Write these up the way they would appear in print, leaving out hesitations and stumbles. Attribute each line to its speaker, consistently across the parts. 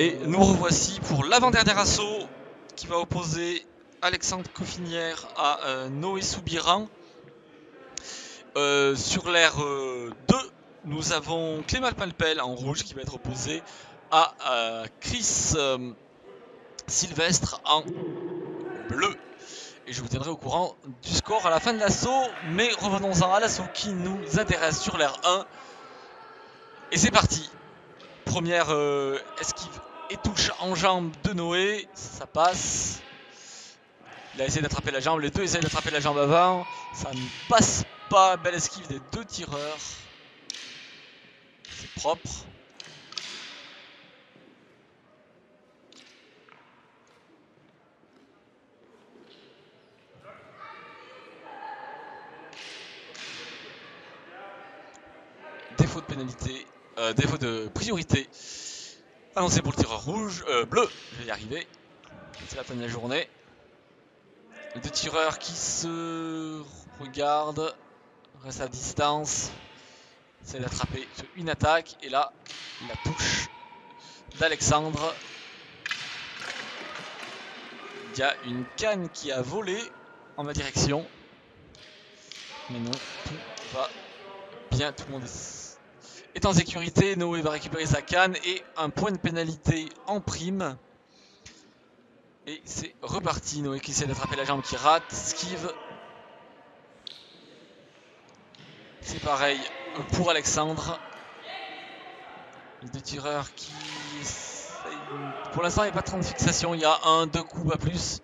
Speaker 1: Et nous revoici pour l'avant-dernier assaut qui va opposer Alexandre Coffinière à Noé Soubiran. Sur l'aire 2, nous avons Clément Palpel en rouge qui va être opposé à Chris Sylvestre en bleu. Et je vous tiendrai au courant du score à la fin de l'assaut. Mais revenons-en à l'assaut qui nous intéresse sur l'aire 1. Et c'est parti. Première esquive et touche en jambe de Noé. Ça passe. Il a essayé d'attraper la jambe. Les deux essayent d'attraper la jambe avant. Ça ne passe pas. Belle esquive des deux tireurs. C'est propre. Défaut de pénalité. Défaut de priorité. Annoncé pour le tireur rouge. Bleu. Je vais y arriver. C'est la fin de la journée. Les deux tireurs qui se regardent. Restent à distance. Essaye d'attraper sur une attaque. Et là, la touche d'Alexandre. Il y a une canne qui a volé en ma direction. Mais non, tout va bien. Tout le monde est en sécurité. Noé va récupérer sa canne et un point de pénalité en prime. Et c'est reparti. Noé qui essaie d'attraper la jambe qui rate. Esquive. C'est pareil pour Alexandre. Les deux tireurs qui... Pour l'instant, il n'y a pas de temps de fixation. Il y a un, deux coups, pas plus,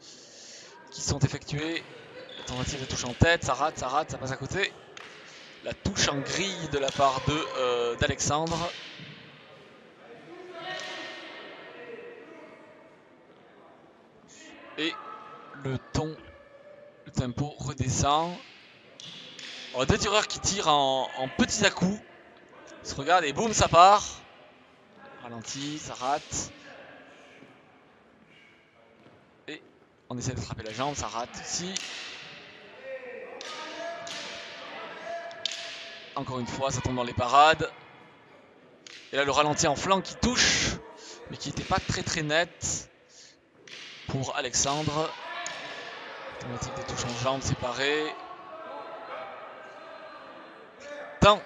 Speaker 1: qui sont effectués. La tentative de touche en tête. Ça rate, ça passe à côté. La touche en grille de la part d'Alexandre. Et le tempo redescend. Alors, deux tireurs qui tirent en petits à-coups. Ils se regardent et boum, ça part. Ralenti, ça rate. Et on essaie d'attraper la jambe, ça rate ici. Encore une fois, ça tombe dans les parades. Et là, le ralenti en flanc qui touche, mais qui n'était pas très net pour Alexandre. Tentative des touches en jambes séparées. Temps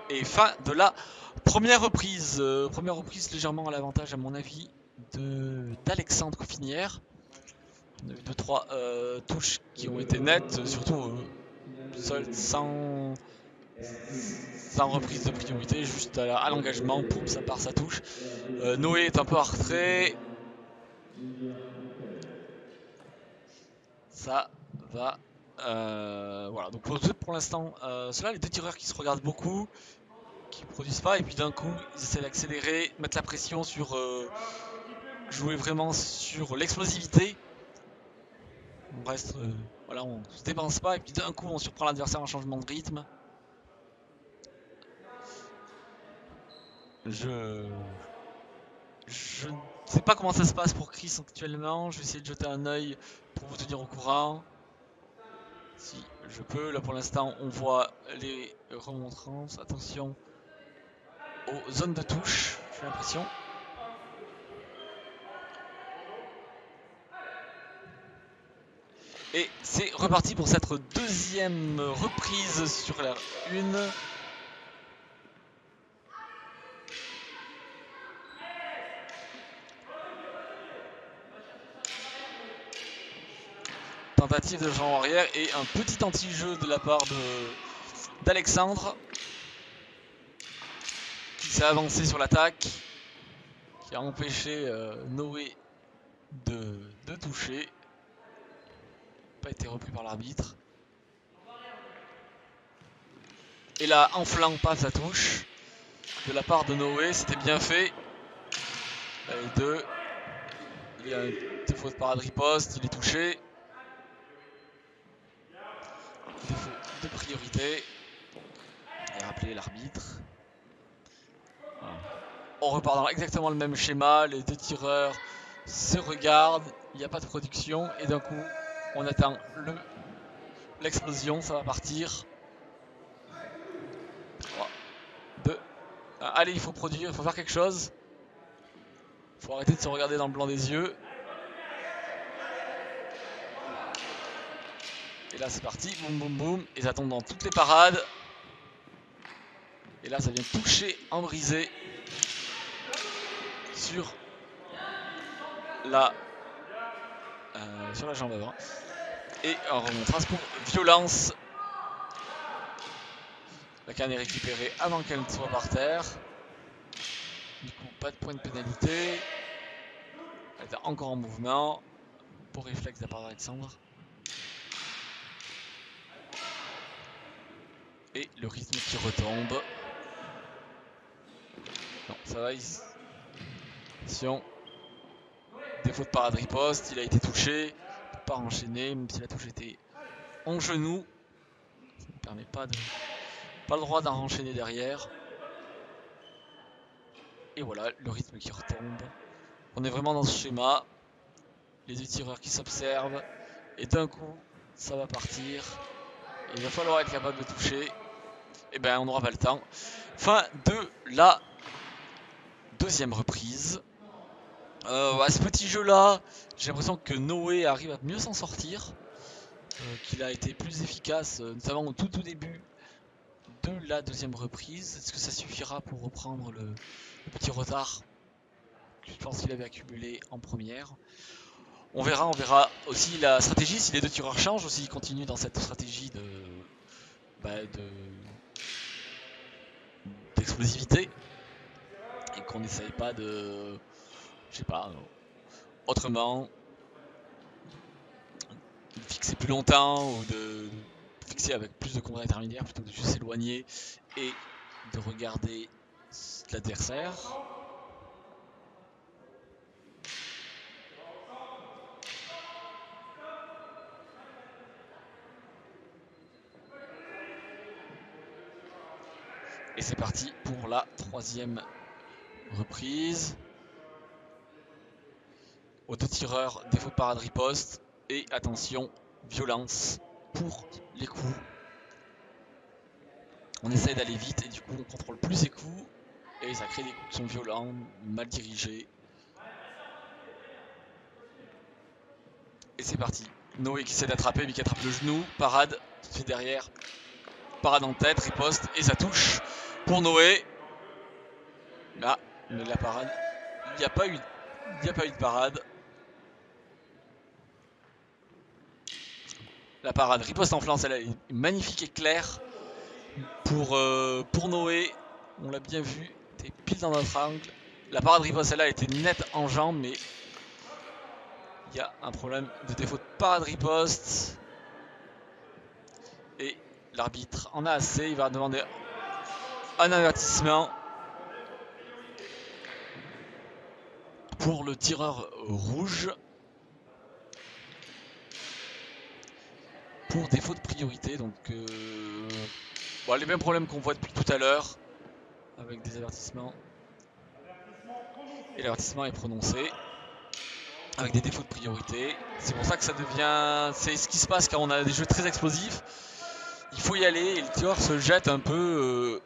Speaker 1: et fin de la première reprise. Première reprise légèrement à l'avantage, à mon avis, d'Alexandre Coffinière. On a eu 2-3 touches qui ont été nettes, surtout sans reprise de priorité, juste à l'engagement, poum, ça part, ça touche. Noé est un peu en retrait. Ça va. Voilà, donc pour l'instant, ceux-là, les deux tireurs qui se regardent beaucoup, qui ne produisent pas, et puis d'un coup, ils essaient d'accélérer, mettre la pression sur. Jouer vraiment sur l'explosivité. On reste. Voilà, on se dépense pas, et puis d'un coup, on surprend l'adversaire en changement de rythme. Je ne sais pas comment ça se passe pour Chris actuellement. Je vais essayer de jeter un œil pour vous tenir au courant. Si je peux. Là pour l'instant on voit les remontrances. Attention aux zones de touche, j'ai l'impression. Et c'est reparti pour cette deuxième reprise sur la 1. Tentative de jambe arrière et un petit anti-jeu de la part d'Alexandre qui s'est avancé sur l'attaque, qui a empêché Noé de toucher. Pas été repris par l'arbitre. Et là en flanc, pas sa touche de la part de Noé, c'était bien fait. Allez, 2. Il y a un défaut de parade riposte, il est touché. Défaut de priorité. Et rappeler l'arbitre. Voilà. On repart dans exactement le même schéma. Les deux tireurs se regardent. Il n'y a pas de production. Et d'un coup, on attend l'explosion. Ça va partir. 3, 2. Allez, il faut produire. Il faut faire quelque chose. Faut arrêter de se regarder dans le blanc des yeux. Et là c'est parti, boum boum boum. Et ça tombe dans toutes les parades. Et là ça vient toucher en brisé sur la jambe avant. Et on remontera pour violence. La canne est récupérée avant qu'elle ne soit par terre. Du coup, pas de point de pénalité. Elle est encore en mouvement. Pour réflexe de la part d'Alexandre. Et le rythme qui retombe. Non, ça va ici. Attention. Défaut de parade riposte, il a été touché. Il ne peut pas enchaîner, même si la touche était en genou. Ça ne permet pas le droit d'en enchaîner derrière. Et voilà, le rythme qui retombe. On est vraiment dans ce schéma. Les deux tireurs qui s'observent. Et d'un coup, ça va partir. Et il va falloir être capable de toucher. Et ben, on n'aura pas le temps. Fin de la deuxième reprise. À ce petit jeu là, j'ai l'impression que Noé arrive à mieux s'en sortir, qu'il a été plus efficace, notamment au tout début de la deuxième reprise. Est-ce que ça suffira pour reprendre le petit retard que je pense qu'il avait accumulé en première? On verra aussi la stratégie, si les deux tireurs changent, ou s'ils continuent dans cette stratégie d'explosivité, et qu'on n'essaye pas de, je sais pas, autrement, de fixer plus longtemps ou de fixer avec plus de combats intermédiaires plutôt que de juste s'éloigner et de regarder l'adversaire. Et c'est parti pour la troisième reprise. Aux deux tireurs, défaut de parade riposte. Et attention, violence pour les coups. On essaie d'aller vite et du coup on contrôle plus ses coups. Et ça crée des coups qui sont violents, mal dirigés. Et c'est parti. Noé qui essaie d'attraper mais qui attrape le genou. Parade, tout de suite derrière. Parade en tête, riposte et ça touche pour Noé. Là, mais la parade, il n'y a pas eu de parade. La parade riposte en flanc, celle-là est magnifique et claire pour Noé. On l'a bien vu, était pile dans notre angle. La parade riposte, celle-là était nette en jambe, mais il y a un problème de défaut de parade riposte. Et l'arbitre en a assez, il va demander un avertissement pour le tireur rouge. Pour défaut de priorité, donc bon, les mêmes problèmes qu'on voit depuis tout à l'heure avec des avertissements. Et l'avertissement est prononcé avec des défauts de priorité. C'est pour ça que ça devient, c'est ce qui se passe quand on a des jeux très explosifs. Il faut y aller et le tireur se jette un peu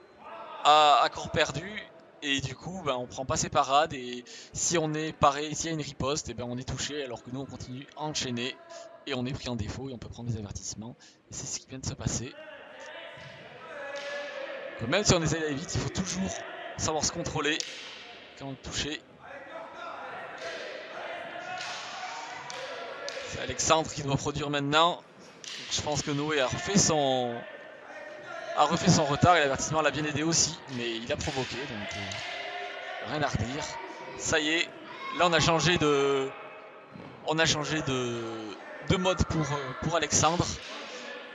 Speaker 1: à corps perdu et du coup ben, on prend pas ses parades et si on est paré, s'il y a une riposte, et ben, on est touché alors que nous on continue à enchaîner. Et on est pris en défaut et on peut prendre des avertissements. Et c'est ce qui vient de se passer. Donc même si on essaie d'aller vite, il faut toujours savoir se contrôler quand on est touché. C'est Alexandre qui doit produire maintenant. Je pense que Noé a refait son retard et l'avertissement l'a bien aidé aussi. Mais il a provoqué, donc rien à redire. Ça y est, là on a changé de mode pour Alexandre.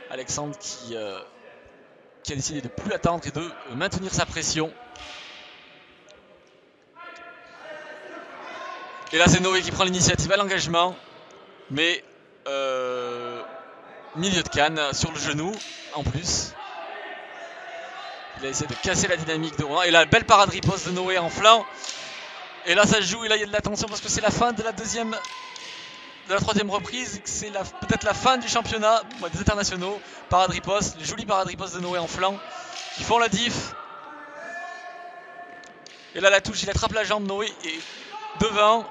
Speaker 1: Alexandre qui a décidé de ne plus attendre et de maintenir sa pression. Et là c'est Noé qui prend l'initiative à l'engagement. Mais milieu de canne sur le genou en plus. Il a essayé de casser la dynamique de Romain. Et là belle parade riposte de Noé en flanc. Et là ça se joue et là il y a de la tension parce que c'est la fin de la troisième reprise, c'est peut-être la fin du championnat des internationaux. Parade riposte, les jolies parades riposte de Noé en flanc qui font la diff. Et là la touche, il attrape la jambe Noé et devant.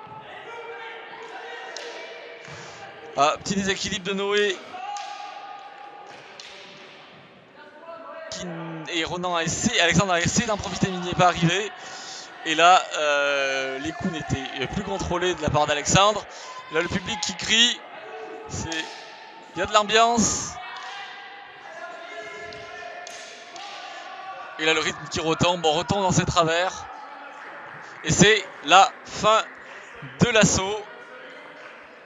Speaker 1: Ah, petit déséquilibre de Noé. Et Ronan a essayé, Alexandre a essayé d'en profiter, mais il n'y est pas arrivé. Et là, les coups n'étaient plus contrôlés de la part d'Alexandre. Là, le public qui crie. Il y a de l'ambiance. Et là, le rythme qui retombe. On retombe dans ses travers. Et c'est la fin de l'assaut.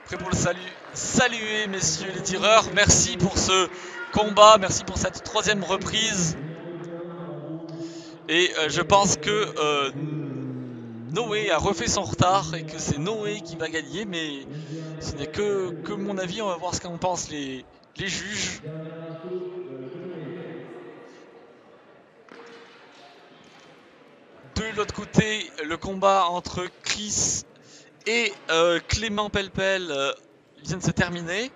Speaker 1: Prêt pour le salut. Saluez, messieurs les tireurs. Merci pour ce combat. Merci pour cette troisième reprise. Et je pense que Noé a refait son retard et que c'est Noé qui va gagner. Mais ce n'est que mon avis. On va voir ce qu'en pensent les juges. De l'autre côté, le combat entre Chris et Clément Pelpel vient de se terminer.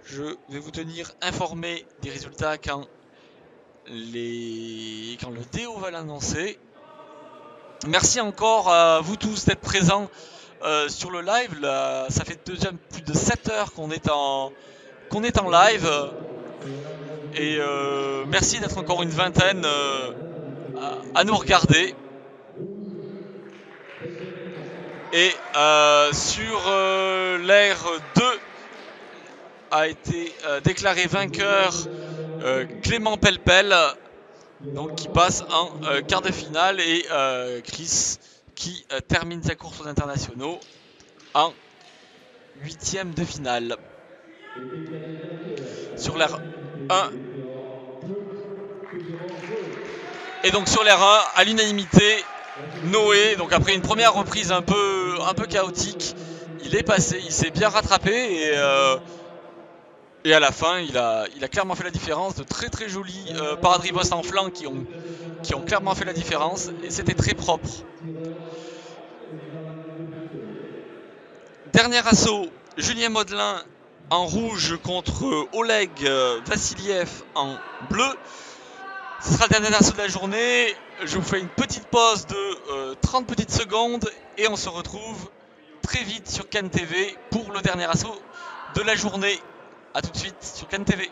Speaker 1: Je vais vous tenir informé des résultats quand le DO va l'annoncer. Merci encore à vous tous d'être présents sur le live. Là, ça fait déjà plus de 7 heures qu'on est en live. Et merci d'être encore une vingtaine à nous regarder. Et sur l'ère 2 a été déclaré vainqueur Clément Pelpel, donc qui passe en quart de finale, et Chris qui termine sa course aux internationaux en 8e de finale. Sur l'ère 1. Et donc sur l'ère 1, à l'unanimité, Noé, donc après une première reprise un peu chaotique, il est passé, il s'est bien rattrapé et à la fin il a clairement fait la différence. De très très jolis paradribos en flanc qui ont clairement fait la différence et c'était très propre. Dernier assaut, Julien Modelin en rouge contre Oleg Vassiliev en bleu. Ce sera le dernier assaut de la journée. Je vous fais une petite pause de 30 petites secondes et on se retrouve très vite sur Cannes TV pour le dernier assaut de la journée. A tout de suite sur Cannes TV.